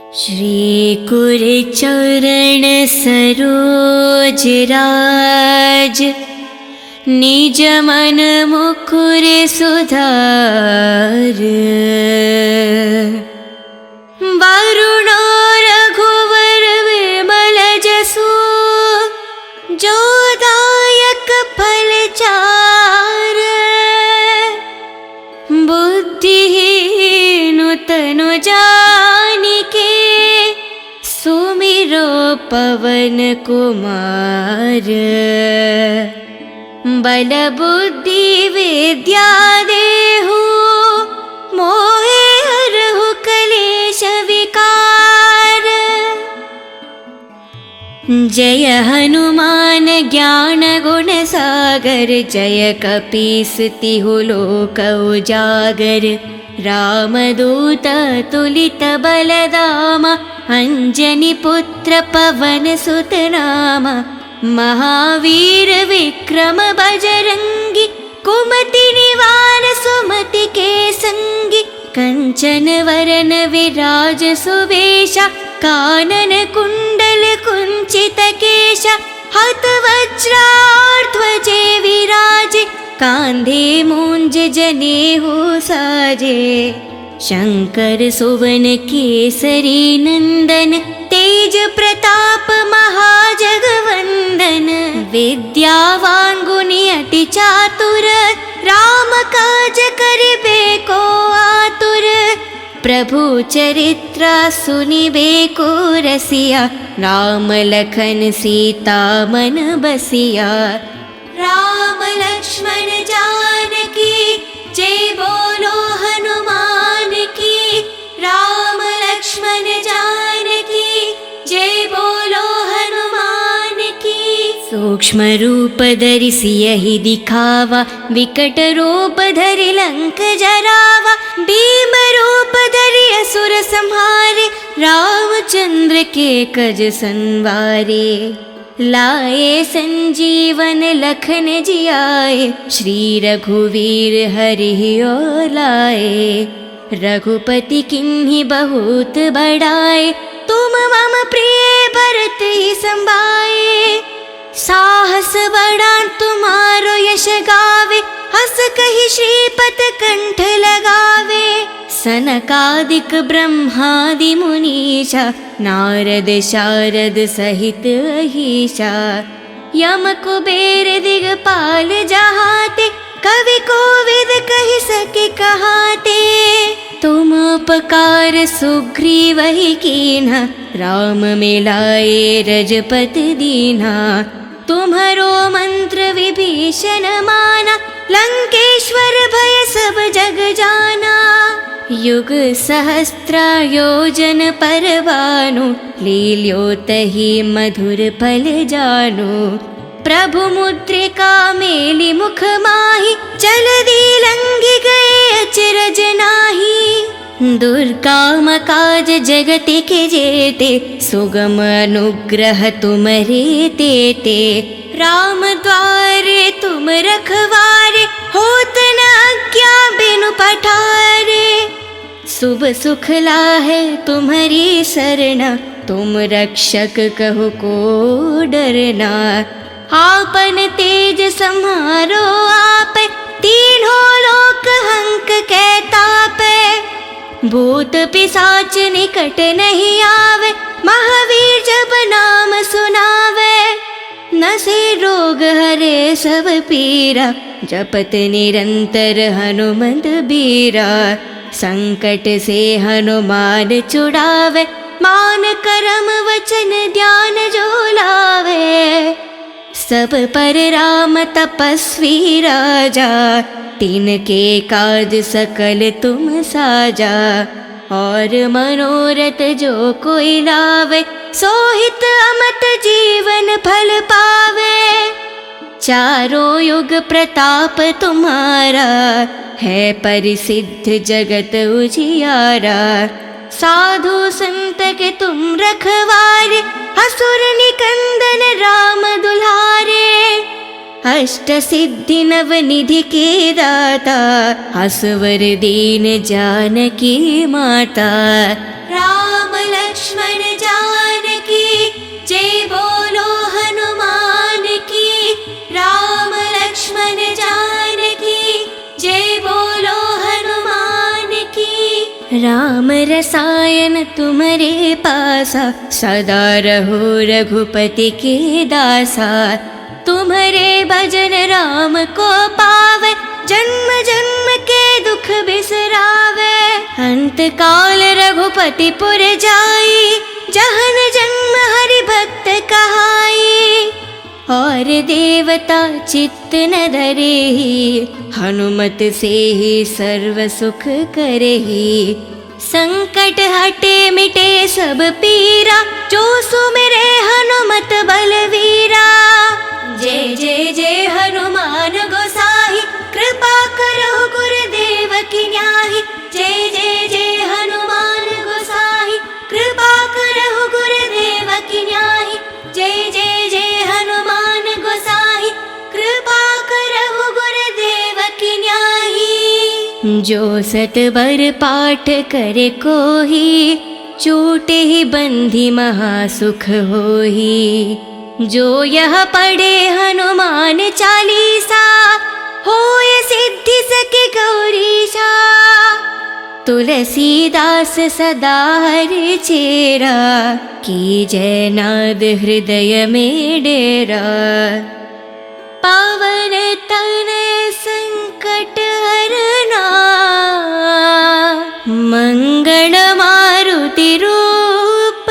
श्री कुरचरण सरोज राज, निज मन मुकुर सुधार। वरुणो रघुवर विमल जसु, जो दायक फल चार। बुद्धिहीन तनु जानिके, सुमिरो पवन कुमार। बल बुद्धि विद्या देहु, मोहे हरहु कलेश विकार। जय हनुमान ज्ञान गुण सागर, जय कपीस तिहु लोक उजागर। रामदूत तुलित बलधामा, अंजनी पुत्र पवन सुत नामा। महावीर विक्रम बजरंगी, कुमति निवार सुमति के संगी। कंचन वरन विराज सुवेशा, कानन कुंडल कुंचित केशा। हत वज्राध्वजे विराजे, कांधे मूंज जनेऊ साजे। शंकर सुवन केसरी नंदन, तेज प्रताप महाजगवंदन। विद्यावान गुणी अति चातुर, राम काज करिबे को आतुर। प्रभु चरित्र सुनिबे को रसिया, राम लखन सीता मन बसिया। राम लक्ष्मण जानकी, जय बोलो हनुमान की। राम लक्ष्मण जानकी, जय बोलो हनुमान की। सूक्ष्म रूप धरि सियहि दिखावा, विकट रूप धरि लंक जरावा। भीम रूप धरि असुर संहारे, रामचंद्र के कज संवारे। लाए संजीवन लखन जियाए, श्री रघुवीर हरि और लाए। रघुपति किन्हीं बहुत बड़ाए, तुम मम प्रिय भरत ही संभाए। साहस बड़ा तुम्हारो यश गावे, हस कहि श्रीपत कंठ लगावे। सनकादिक ब्रह्मादि मुनीषा, नारद शारद सहित अहीशा। यम कुबेर दिगपाल जहाते, कवि कोविद कहि सके कहाते। तुम उपकार सुग्रीव ही कीन्हा, राम मिलाए रजपति दीन्हा। तुम्हरो मंत्र विभीषण माना, लंकेश्वर भय सब जग जाना। युग सहस्त्र योजन पर भानु, लील्योतहि मधुर फल जानु। प्रभु मुद्रिका मेलि मुख माहि, जलधि लंघि गए अचरज नाहि। दुर्गम काज जगत के जेते, सुगम अनुग्रह तुमरे तेते। राम द्वारे तुम रखवारे, होत न आज्ञा बिनु पठारे। शुभ सुख लाहे तुम्हारी सरना, तुम रक्षक कहु को डरना। आपन तेज सम्हारो आपे, तीनों लोक हंक के तापे। भूत पिशाच निकट नहीं आवे, महावीर जब नाम सुनावे। नसे रोग हरे सब पीरा, जपत निरंतर हनुमत बीरा। संकट से हनुमान छुड़ावे, मान करम वचन ध्यान जो लावे। सब पर राम तपस्वी राजा, तिनके काज सकल तुम साजा। और मनोरथ जो कोई लावे, सोहित अमत जीवन फल पावे। चारों युग प्रताप तुम्हारा, है परिसिद्ध जगत उजियारा। साधु संत के तुम रखवारे, असुर निकंदन राम दुलारे। अष्ट सिद्धि नव निधि के दाता, असवर दीन जानकी माता। राम लक्ष्मण लक्ष्मण जानकी जय बोलो हनुमान की। राम लक्ष्मण जानकी जय बोलो हनुमान की। राम रसायन तुम्हारे पासा, सदा रहो रघुपति के दासा। तुम्हारे भजन राम को पावे, जन्म जन्म के दुख बिसरावे। अंत काल रघुपति पुर जाई, जहन जन्म हरि भक्त कहाई। और देवता चित्त न धरेहि, हनुमत से ही सर्व सुख करेहि। संकट हटे मिटे सब पीरा, जो सुमिरे हनुमत बलवीरा। जय जय जय हनुमान गोसाई, कृपा करो गुरुदेव की न्याही। जय जय जय हनुमान गोसाई, कृपा करो गुरुदेव की न्याही। जय जय जय हनुमान गोसाई, कृपा करो गुरुदेव की न्याही। जो सतबर पाठ करे कोही, छूटे ही बंधी महासुख होही। जो यह पढ़े हनुमान चालीसा, होय सिद्धि सके गौरीशा। तुलसीदास सदा हरि चेरा, की जय नाद हृदय में डेरा। पावन तनय संकट हरना, मंगल मारुति रूप।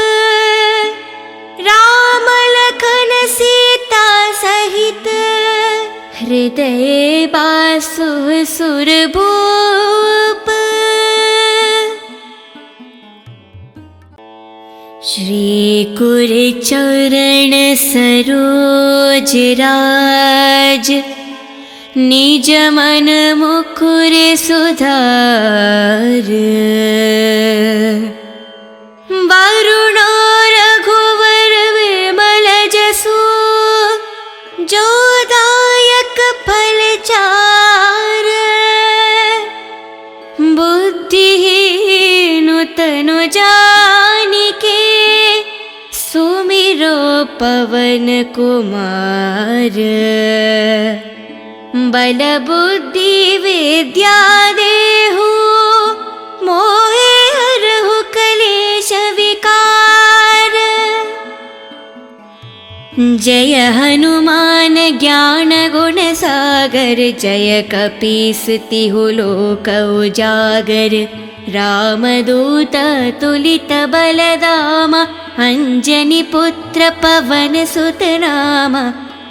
राम लखन सीता सहित, हृदय बासु सुरभूप। श्री कुर चरण सरोज राज, निज मन मुकुर सुधार। वरुणो रघुवर विमल जसु, जो दायक फल चार। बुद्धिहीन तनु जानिके, सुमिरो पवन कुमार। बल बुद्धि विद्या देहु, मोहे हरहु कलेश विकार। जय हनुमान ज्ञान गुण सागर, जय कपीस तिहु लोक उजागर। रामदूत तुलित बलधामा, अंजनी पुत्र पवन सुत नामा।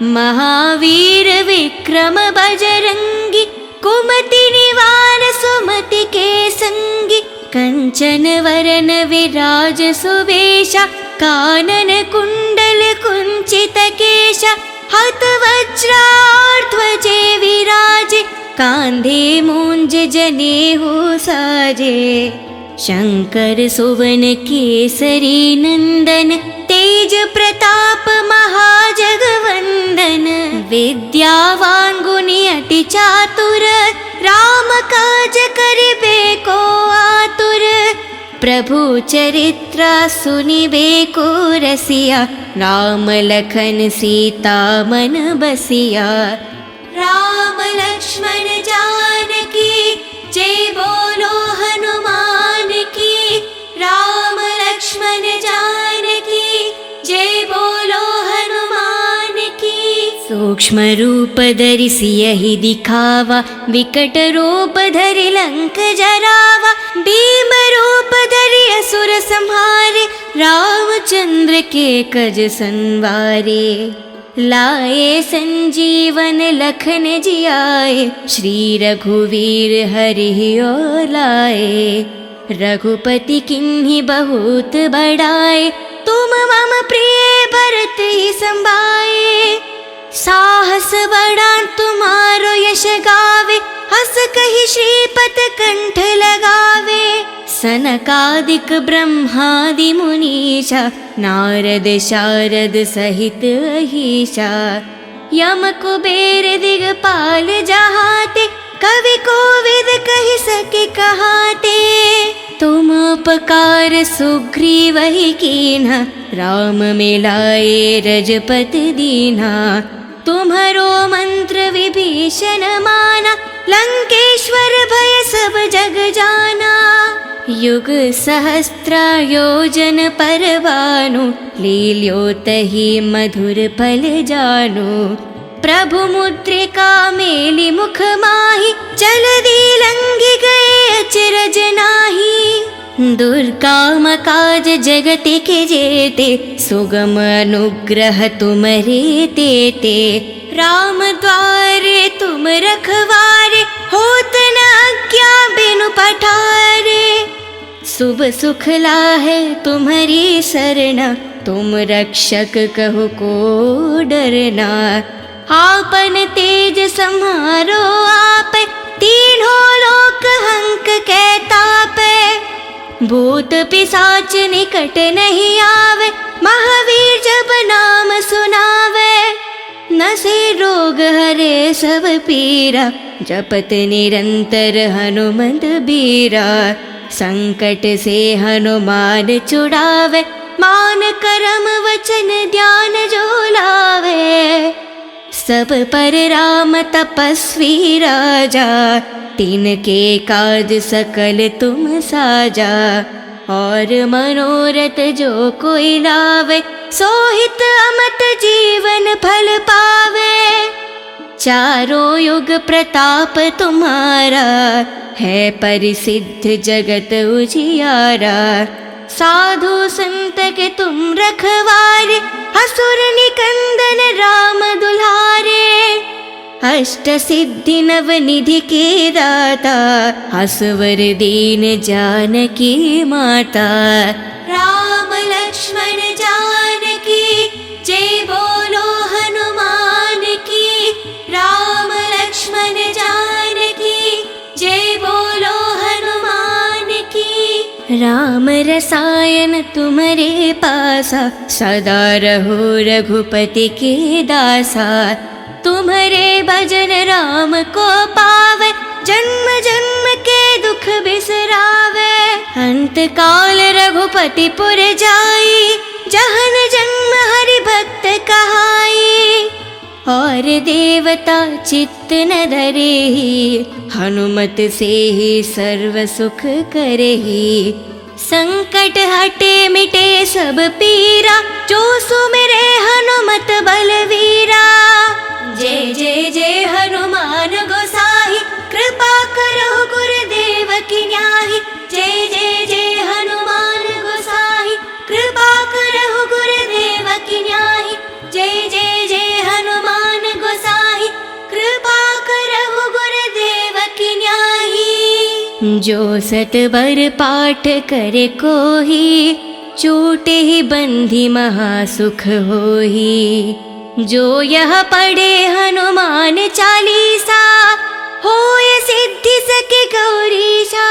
महावीर विक्रम बजरंगी, कुमति निवार सुमति के संगी। कंचन वरन विराज सुवेशा, कानन कुंडल कुंचित केशा। हत वज्राध्वजे विराजे, कांधे मूंज जनेऊ साजे। शंकर सुवन केसरी नंदन, तेज प्रताप महाजगवंदन। विद्यावान गुणी अति चातुर, राम काज करिबे को आतुर। प्रभु चरित्र सुनिबे को रसिया, राम लखन सीता मन बसिया। राम लक्ष्मण जानकी जय बोलो हनुमान की। राम लक्ष्मण जानकी जय बोलो हनुमान की। सूक्ष्म रूप धरि सियहि दिखावा, विकट रूप धरि लंक जरावा। भीम रूप धरि असुर संहारे, रामचंद्र के कज संवारे। लाए संजीवन लखन जियाए, श्री रघुवीर हरि ओर लाए। रघुपति किन्हीं बहुत बड़ाए, तुम मम प्रिय भरत ही संभाए। साहस बड़ा तुम्हारो यश गावे, हस कहि श्रीपत कंठ लगावे। सनकादिक ब्रह्मादि मुनीषा, नारद शारद सहित अहीशा। यम कुबेर दिगपाल जहाते, कवि कोविद कहि सके कहाते। तुम उपकार सुग्रीव ही कीन्हा, राम मिलाए रजपत दीन्हा। तुम्हारो मंत्र विभीषण माना, लंकेश्वर भय सब जग जाना। युग सहस्त्र योजन पर भानु, लील्यो तहि मधुर फल जानु। प्रभु मुद्रिका मेलि मुख माहि, जलधि लंघि गए अचरज नाहि। दुर्गम काज जगत के जेते, सुगम अनुग्रह तुमरे तेते। राम द्वारे तुम रखवारे, होत न आज्ञा बिनु पठारे। शुभ सुख लाहे तुम्हारी सरना, तुम रक्षक कहो को डरना। आपन तेज सम्हारो आपे, तीनों लोक हंक कै तापे। भूत पिशाच निकट नहीं आवे, महावीर जब नाम सुनावे। नसे रोग हरे सब पीरा, जपत निरंतर हनुमंत बीरा। संकट से हनुमान छुड़ावे, मान करम वचन ध्यान जो लावे। सब पर राम तपस्वी राजा, तिनके काज सकल तुम साजा। और मनोरथ जो कोई लावे, सोहित अमत जीवन फल पावे। चारों युग प्रताप तुम्हारा, है परिसिद्ध जगत उजियारा। साधु संत के तुम रखवारे, असुर निकंदन राम दुलारे। अष्ट सिद्धि नव निधि के दाता, असवर दीन जानकी माता। राम लक्ष्मण जानकी, जय बोलो हनुमान की। राम लक्ष्मण जानकी, जय बोलो हनुमान की। राम रसायन तुम्हारे पासा, सदा रहो रघुपति के दासा। तुम्हारे भजन राम को पावे, जन्म जन्म के दुख बिसरावे। अंत काल रघुपति पुर जाई, जहन जन्म हरि भक्त कहाई। और देवता चित्त न धरेहि, हनुमत से ही सर्व सुख करेहि। संकट हटे मिटे सब पीरा, जो सुमिरे हनुमत बलवीरा। जय जय जय हनुमान गोसाई, कृपा करो गुरुदेव की न्याही। जय जय जय हनुमान गोसाई, कृपा करो गुरुदेव की न्याही। जय जय जय हनुमान गोसाई, कृपा करो गुरुदेव की न्याही। जो सतबर पाठ करे कोही, छूटे ही बंधी महासुख होही। जो यह पढ़े हनुमान चालीसा, होय सिद्धि सके गौरीशा।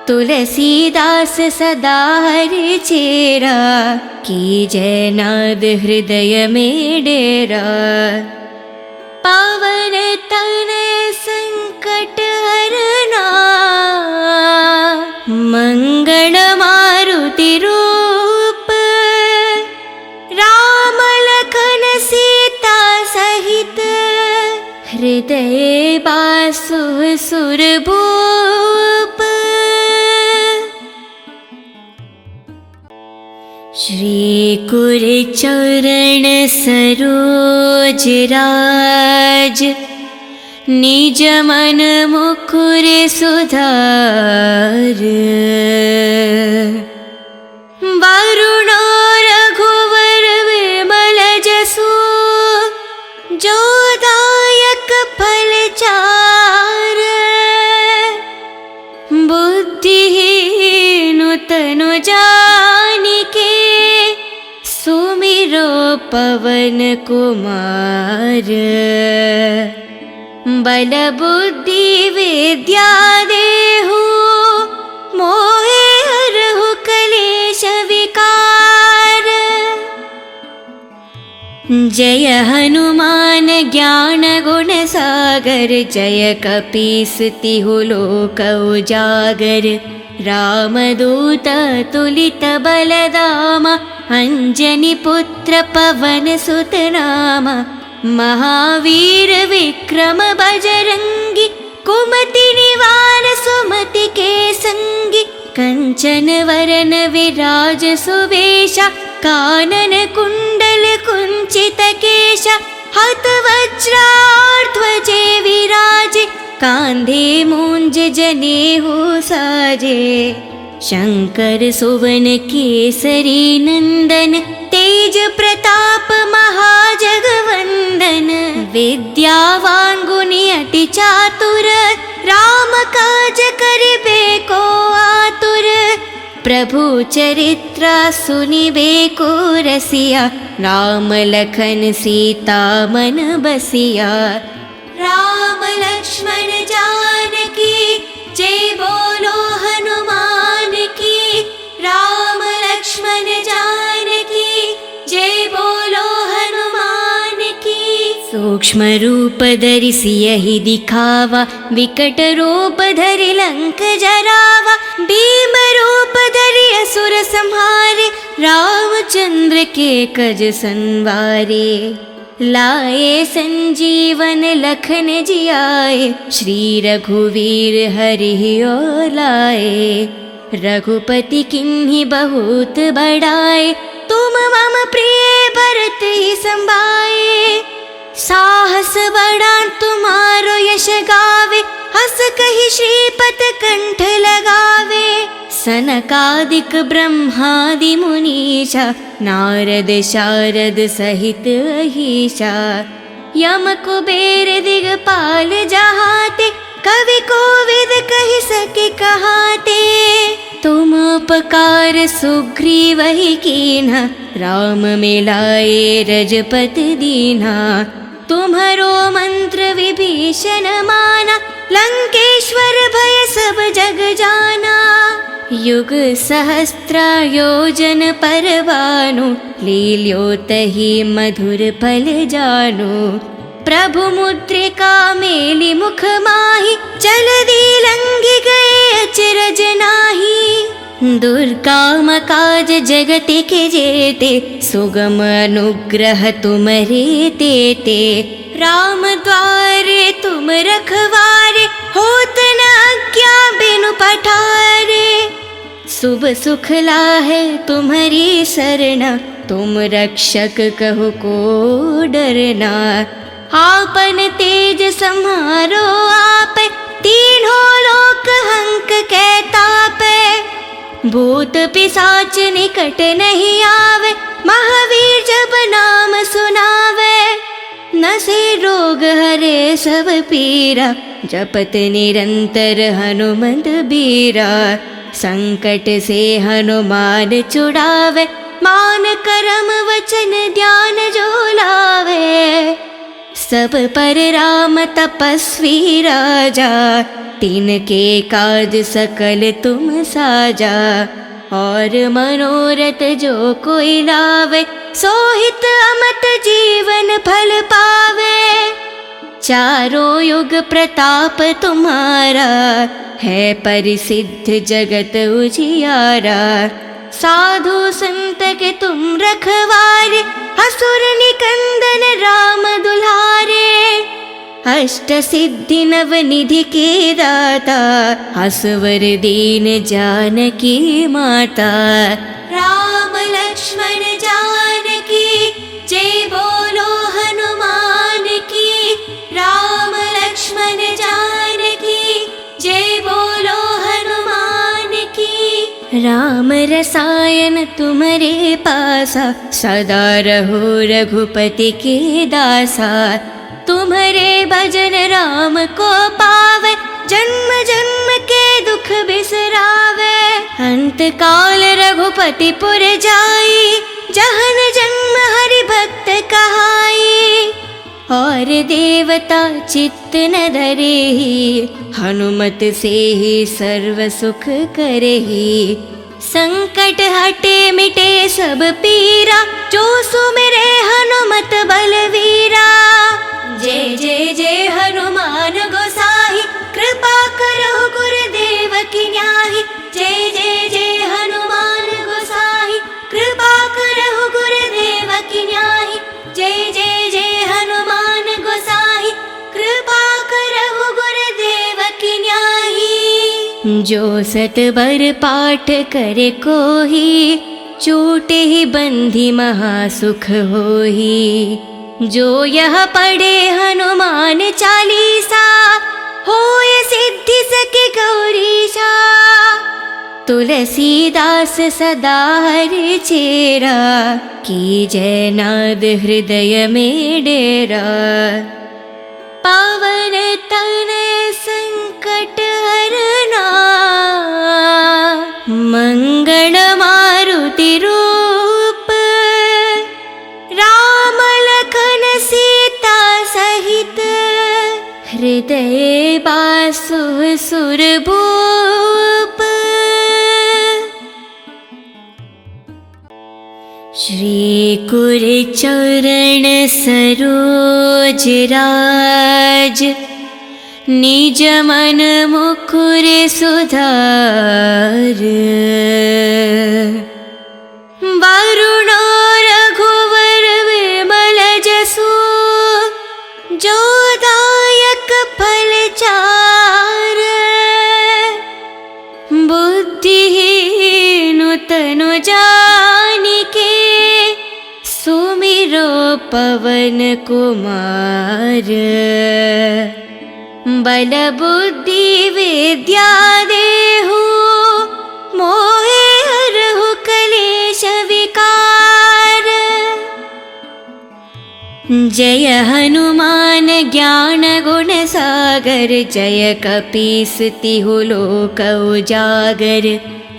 तुलसीदास सदा हरि चेरा, की जय नाद हृदय में डेरा। पावन तनय संकट हरना, मंगल मारुति रूप। राम लखन सीता सहित, हृदय बासु सुरभूप। श्री कुर चरण सरोज राज, निज मन मुकुर सुधार। वरुणो रघुवर विमल जसु, जो दायक फल चार। बुद्धिहीन तनु जानिके, सुमिरो पवन कुमार। बल बुद्धि विद्या देहु, मोहे हरहु कलेश विकार। जय हनुमान ज्ञान गुण सागर, जय कपीस तिहु लोक उजागर। रामदूत तुलित बलदाम अंजनी पुत्र पवन सुत नाम महावीर विक्रम बजरंगी कुमति निवार सुमति के संगी कंचन वरन विराज सुवेशा कानन कुंडल कुंचित केशा हत वज्राध्वजे विराजे कांधे मूंज जनेऊ साजे शंकर सुवन केसरी नंदन तेज प्रताप महाजगवंदन विद्यावान गुणी अति चातुर राम काज करिबे को आतुर प्रभु चरित्र सुनिबे को रसिया राम लखन सीता मन बसिया राम लक्ष्मण जानकी जय बोलो हनुमान की राम लक्ष्मण जानकी जय बोलो हनुमान की सूक्ष्म रूप धरि सियहि दिखावा विकट रूप धरि लंक जरावा भीम रूप धरि असुर संहारे रामचंद्र के कज संवारे लाए संजीवन लखन जियाए श्री रघुवीर हरि और लाए रघुपति किन्हीं बहुत बड़ाए तुम मम प्रिय भरत ही संभाए साहस बड़ा तुम्हारो यश गावे हस कहि श्रीपत कंठ लगावे सनकादिक ब्रह्मादि मुनीषा नारद शारद सहित अहीशा यम कुबेर दिगपाल जहाते कवि कोविद कहि सके कहाते तुम उपकार सुग्रीव ही कीन्हा राम मिलाए रजपत दीन्हा तुम्हारो मंत्र विभीषण माना लंकेश्वर भय सब जग जाना युग सहस्त्र योजन पर भानु लील्योतहि मधुर फल जानु प्रभु मुद्रिका मेलि मुख माहि जलधि लंघि गए अचरज नाही दुर्गम काज जगत के जेते सुगम अनुग्रह तुम्हारे तेते राम द्वारे तुम रखवारे होत न आज्ञा बिनु पठारे शुभ सुख लाहे तुम्हारी सरना तुम रक्षक कहो को डरना आपन तेज सम्हारो आप तीनों लोक हंक कहतापे भूत पिशाच निकट नहीं आवे महावीर जब नाम सुनावे नसे रोग हरे सब पीरा जपत निरंतर हनुमंत बीरा संकट से हनुमान छुड़ावे मान करम वचन ध्यान जो लावे सब पर राम तपस्वी राजा तिनके काज सकल तुम साजा और मनोरथ जो कोई लावे सोहित अमत जीवन फल पावे चारों युग प्रताप तुम्हारा है परिसिद्ध जगत उजियारा साधु संत के तुम रखवारे असुर निकंदन राम दुलारे अष्ट सिद्धि नव निधि के दाता असवर दीन जानकी माता राम लक्ष्मण जानकी जय बोलो हनुमान की राम लक्ष्मण जानकी जय बोलो हनुमान की राम रसायन तुम्हारे पासा सदा रहो रघुपति के दासा तुम्हारे भजन राम को पावे जन्म जन्म के दुख बिसरावे अंत काल रघुपति पुर जाई जहन जन्म हरि भक्त कहाई और देवता चित्त न धरेहि हनुमत से ही सर्व सुख करेहि संकट हटे मिटे सब पीरा जो सुमिरे हनुमत बलवीरा जय जय जय हनुमान गोसाई कृपा करो गुरुदेव की न्याही जय जो सत बर पाठ करे कोही, छूटे ही बंधी महासुख होही। जो यह पढ़े हनुमान चालीसा, होय सिद्धि सके गौरीशा। तुलसीदास सदा हरि चेरा, कीजय नाद हृदय में डेरा। पावन तनय संकट हरना, मंगल मारुति रूप। राम लखन सीता सहित, हृदय बासु सुरभूप। श्री कुर चरण सरोज राज, निज मन मुकुर सुधार। वरुण रघुवर विमल जसु, जो दायक फल चार। बुद्धिहीन तनु जानिके, सुमिरो पवन कुमार। बल बुद्धि विद्या देहु, मोहे हरहु कलेश विकार। जय हनुमान ज्ञान गुण सागर, जय कपीस तिहु लोक उजागर।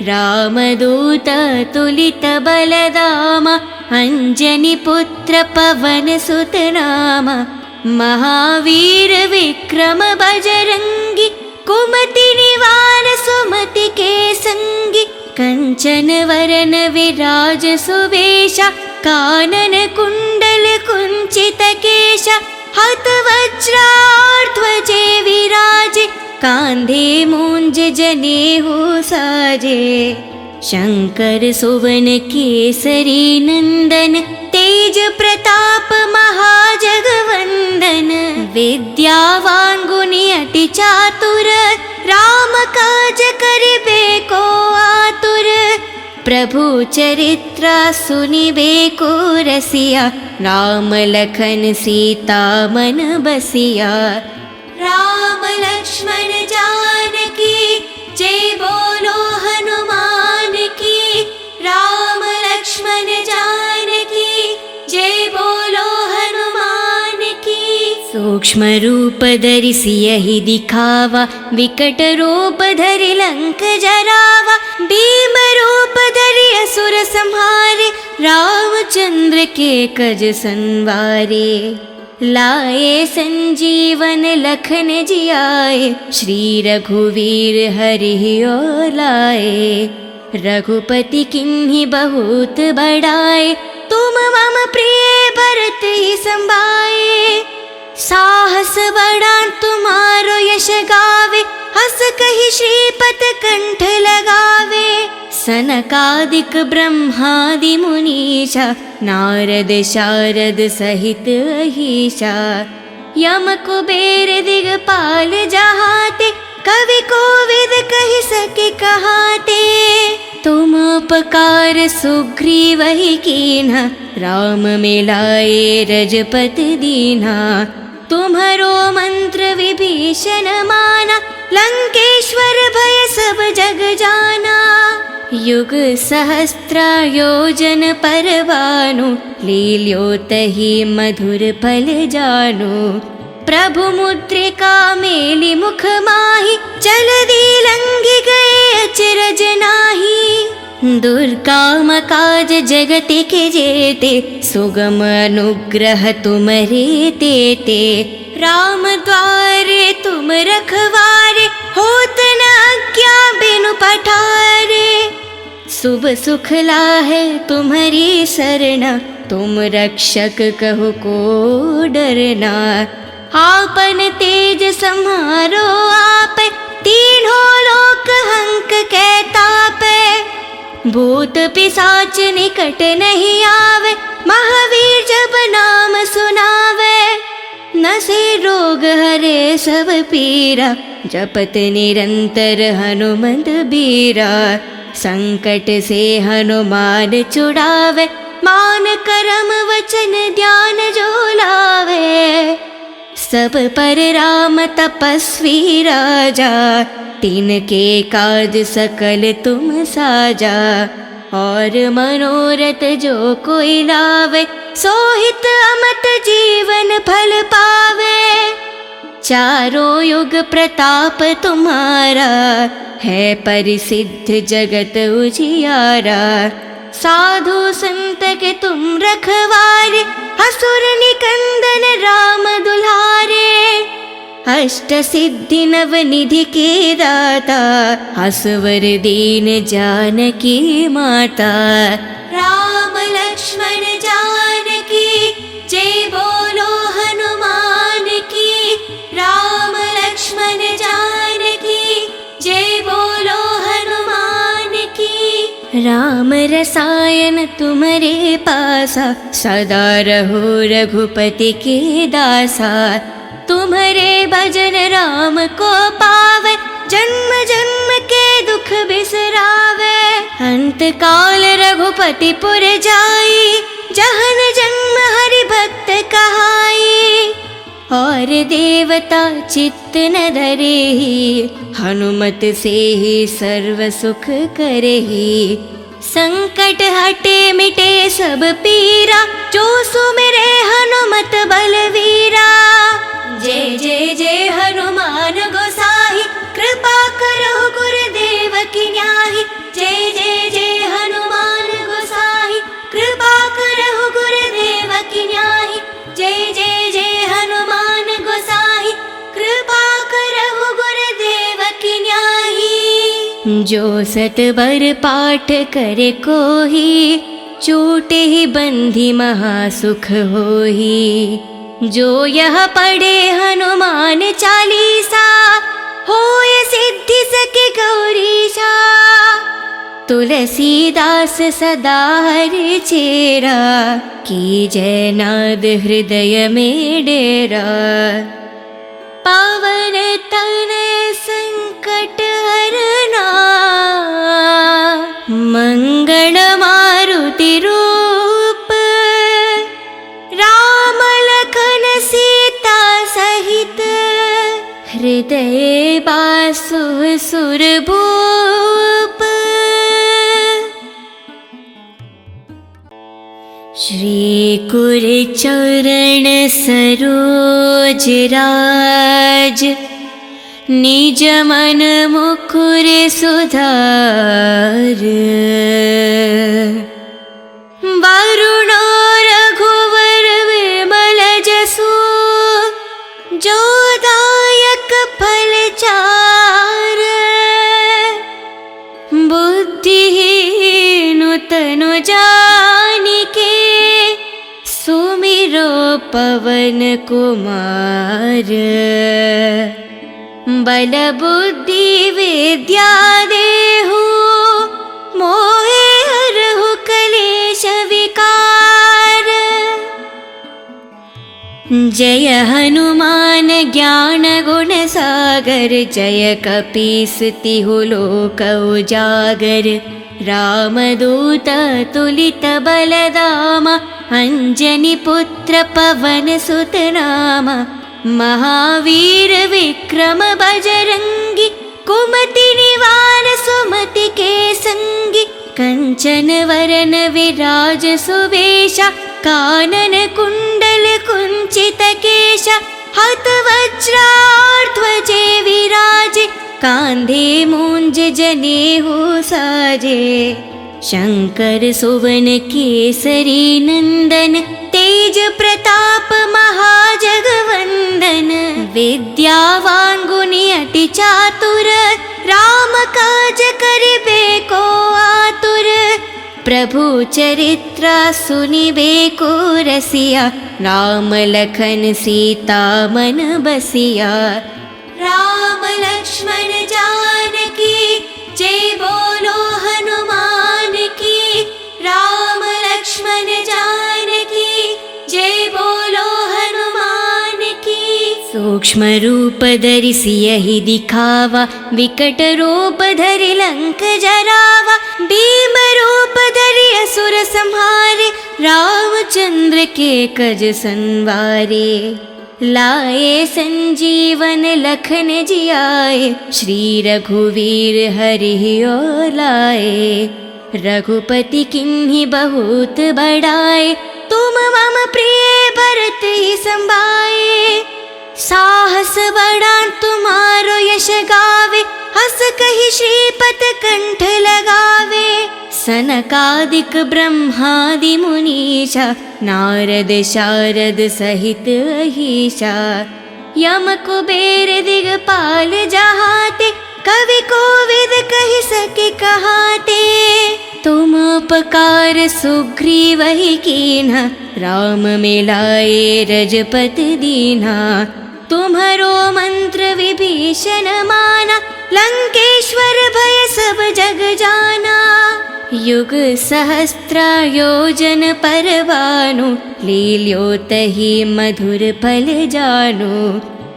रामदूत तुलित बलधामा, अंजनी पुत्र पवन सुत नामा। महावीर विक्रम बजरंगी, कुमति निवार सुमति के संगी। कंचन वरन विराज सुवेशा, कानन कुंडल कुंचित केशा। हत वज्राध्वजे विराजे, कांधे मूंज जनेऊ साजे। शंकर सुवन केसरी नंदन, तेज प्रताप महाजगवंदन। विद्यावान गुणी अति चातुर, राम काज करिबे को आतुर। प्रभु चरित्र सुनिबे को रसिया, राम लखन सीता मन बसिया। राम लक्ष्मण जानकी, जय बोलो हनुमान की। राम लक्ष्मण जानकी, जय बोलो हनुमान की। सूक्ष्म रूप धरि सियहि दिखावा, विकट रूप धरि लंक जरावा। भीम रूप धरि असुर संहारे, रामचंद्र के कज संवारे। लाए संजीवन लखन जियाए, श्री रघुवीर हरि और लाए। रघुपति किन्हीं बहुत बड़ाए, तुम मम प्रिय भरत ही संभाए। साहस बड़ा तुम्हारो यश गावे, हस कहि श्रीपत कंठ लगावे। सनकादिक ब्रह्मादि मुनीषा, नारद शारद सहित अहीशा। यम कुबेर दिगपाल जहाते, कवि कोविद कहि सके कहाते। तुम उपकार सुग्रीव ही कीन्हा, राम मिलाए रजपति दीन्हा। तुम्हरो मंत्र विभीषण माना, लंकेश्वर भय सब जग जाना। युग सहस्त्र योजन पर भानु, लील्योतहि मधुर फल जानु। प्रभु मुद्रिका मेलि मुख माहि, जलधि लंघि गए अचरज नाहि। दुर्गम काज जगत के जेते, सुगम अनुग्रह तुमरे तेते। राम द्वारे तुम रखवारे, होत न आज्ञा बिनु पठारे। शुभ सुख लाहे तुम्हारी सरना, तुम रक्षक कहो को डरना। आपन तेज सम्हारो आपे, तीनों लोक हंक के तापे। भूत पिशाच निकट नहीं आवे, महावीर जब नाम सुनावे। नसे रोग हरे सब पीरा, जपत निरंतर हनुमत बीरा। संकट से हनुमान छुड़ावे, मान करम वचन ध्यान जो लावे। सब पर राम तपस्वी राजा, तिनके काज सकल तुम साजा। और मनोरथ जो कोई लावे, सोहित अमत जीवन फल पावे। चारों युग प्रताप तुम्हारा, है परिसिद्ध जगत उजियारा। साधु संत के तुम रखवारे, असुर निकंदन राम दुलारे। अष्ट सिद्धि नव निधि के दाता, असवर दीन जानकी माता। राम लक्ष्मण जानकी जय बोलो हनुमान की। राम लक्ष्मण जानकी जय बोलो हनुमान की। राम रसायन तुम्हारे पासा, सदा रहो रघुपति के दासा। तुम्हारे भजन राम को पावे, जन्म जन्म के दुख बिसरावे। अंत काल रघुपति पुर जाई, जहन जन्म हरि भक्त कहाई। और देवता चित्त न धरेहि, हनुमत से ही सर्व सुख करेहि। संकट हटे मिटे सब पीरा, जो सुमिरे हनुमत बलवीरा। जय जय जय हनुमान गोसाई, कृपा करो गुरुदेव की न्याही। जय जय जय हनुमान गोसाई, कृपा करो गुरुदेव की न्याही। जय जय जय हनुमान गोसाई, कृपा करो गुरुदेव की न्याही। जो सत बर पाठ करे कोही, छूटे ही बंधी महासुख होही। जो यह पढ़े हनुमान चालीसा, होय सिद्धि सके गौरीशा। तुलसीदास सदा हरि चेरा, की जय नाद हृदय में डेरा। पावन तनय संकट हरना, मंगल मारुति रूप। राम लखन सीता सहित, हृदय बासु सुरभूप। श्री कुर चरण सरोज राज, निज मन मुकुर सुधार। वरुणो रघुवर विमल जसु, जो दायक फल चार। बुद्धिहीन तनु जानिके, सुमिरो पवन कुमार। बल बुद्धि विद्या देहु, मोहे हरहु कलेश विकार। जय हनुमान ज्ञान गुण सागर, जय कपीस तिहु लोक उजागर। रामदूत तुलित बलदामा, अंजनी पुत्र पवन सुत नामा। महावीर विक्रम बजरंगी, कुमति निवार सुमति के संगी। कंचन वरन विराज सुवेशा, कानन कुंडल कुंचित केशा। हत वज्राध्वजे विराजे, कांधे मूंज जनेऊ साजे। शंकर सुवन केसरी नंदन, तेज प्रताप महाजगवंदन। विद्यावान गुणी अति चातुर, राम काज करिबे को आतुर। प्रभु चरित्र सुनिबे को रसिया, राम लखन सीता मन बसिया। राम लक्ष्मण जानकी जय बोलो हनुमान की। राम लक्ष्मण जानकी जय बोलो हनुमान की। सो सूक्ष्म रूप धरि सियहि दिखावा, विकट रूप धरि लंक जरावा, भीम रूप धरि असुर संहारे, रामचंद्र के कज संवारे। लाए संजीवन लखन जियाए, श्री रघुवीर हरि और लाए। रघुपति किन्हीं बहुत बड़ाए, तुम मम प्रिय भरत ही संभाए। साहस बड़ा तुम्हारो यश गावे, हस कहि श्रीपत कंठ लगावे। सनकादिक ब्रह्मादि मुनीषा, नारद शारद सहित अहीशा। यम कुबेर दिगपाल जहाते, कवि कोविद कहि सके कहाते। तुम उपकार सुग्रीव ही कीन्हा, राम मिलाए रजपति दीन्हा। तुम्हरो मंत्र विभीषण माना, लंकेश्वर भय सब जग जाना। युग सहस्त्र योजन पर भानु, लील्यो तहि मधुर फल जानु।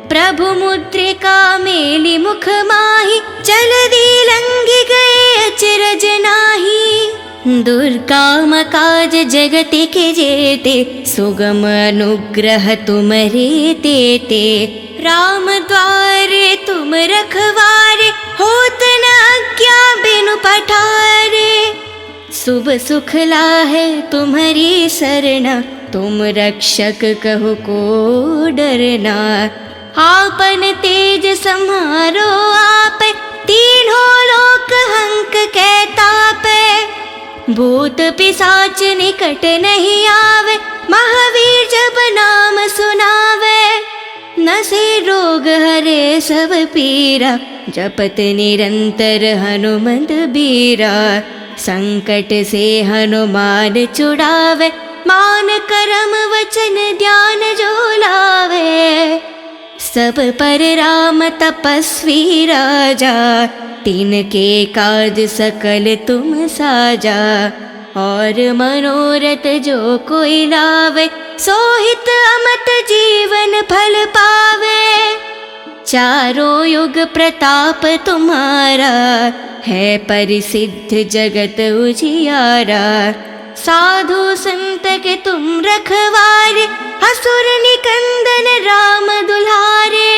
प्रभु मुद्रिका मेलि मुख माहि, जलधि लंघि गए अचरज नाहि। दुर्गम काज जगत के जेते, सुगम अनुग्रह तुमरे तेते। राम द्वारे तुम रखवारे, होत न आज्ञा बिनु पठारे। शुभ सुख लाहे तुम्हारी सरना, तुम रक्षक कहो को डरना। आपन तेज सम्हारो आपे, तीनों लोक हंक कै तापे। भूत पिशाच निकट नहीं आवे, महावीर जब नाम सुनावे। नसे रोग हरे सब पीरा, जपत निरंतर हनुमंत बीरा। संकट से हनुमान छुड़ावे, मान करम वचन ध्यान जो लावे। सब पर राम तपस्वी राजा, तिनके काज सकल तुम साजा। और मनोरथ जो कोई लावे, सोहित अमत जीवन फल पावे। चारों युग प्रताप तुम्हारा, है परिसिद्ध जगत उजियारा। साधु संत के तुम रखवारे, असुर निकंदन राम दुलारे।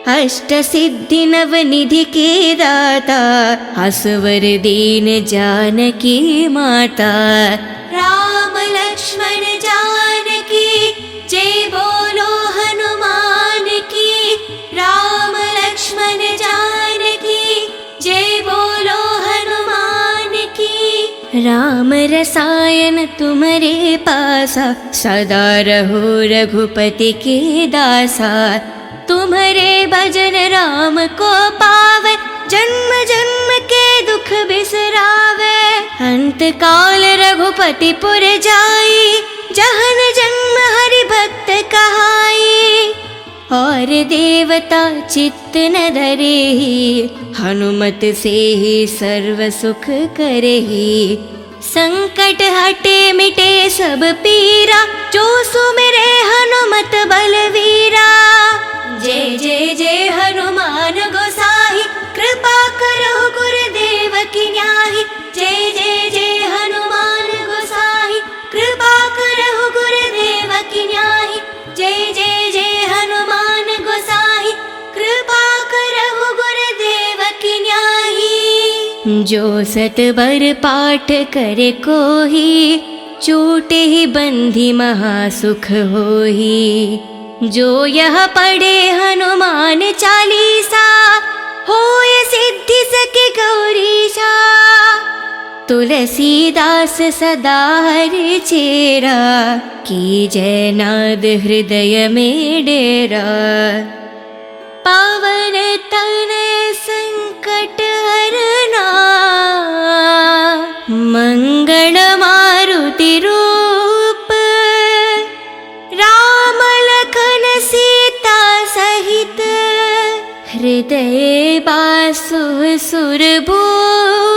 अष्ट सिद्धि नव निधि के दाता, असवर दीन जानकी माता। राम लक्ष्मण जानकी, जय बोलो हनुमान की। राम लक्ष्मण जानकी, जय बोलो हनुमान की। राम रसायन तुम्हारे पासा, सदा रहो रघुपति के दासा। तुम्हारे भजन राम को पावे, जन्म जन्म के दुख बिसरावे। अंत काल रघुपति पुर जाई, जहन जन्म हरि भक्त कहाई। और देवता चित्त न धरेहि, हनुमत से ही सर्व सुख करेहि। संकट हटे मिटे सब पीरा, जो सुमिरे हनुमत बलवीरा। जय जय जय हनुमान गोसाई, कृपा करो गुरुदेव की न्याही। जय जय जय हनुमान गोसाई, कृपा करो गुरुदेव की न्याही। जय जय जय हनुमान गोसाई, कृपा करो गुरुदेव की न्याही। जो सतबर पाठ करे कोही, छूटे ही बंधी महासुख होही। जो यह पढ़े हनुमान चालीसा, होय सिद्धि सके गौरीशा। तुलसीदास सदा हरि चेरा, की जय नाद हृदय में डेरा। पावन तनय संकट हरना, मंगल मारुति रूप। राम लखन सीता सहित, हृदय बासु सुरभूप।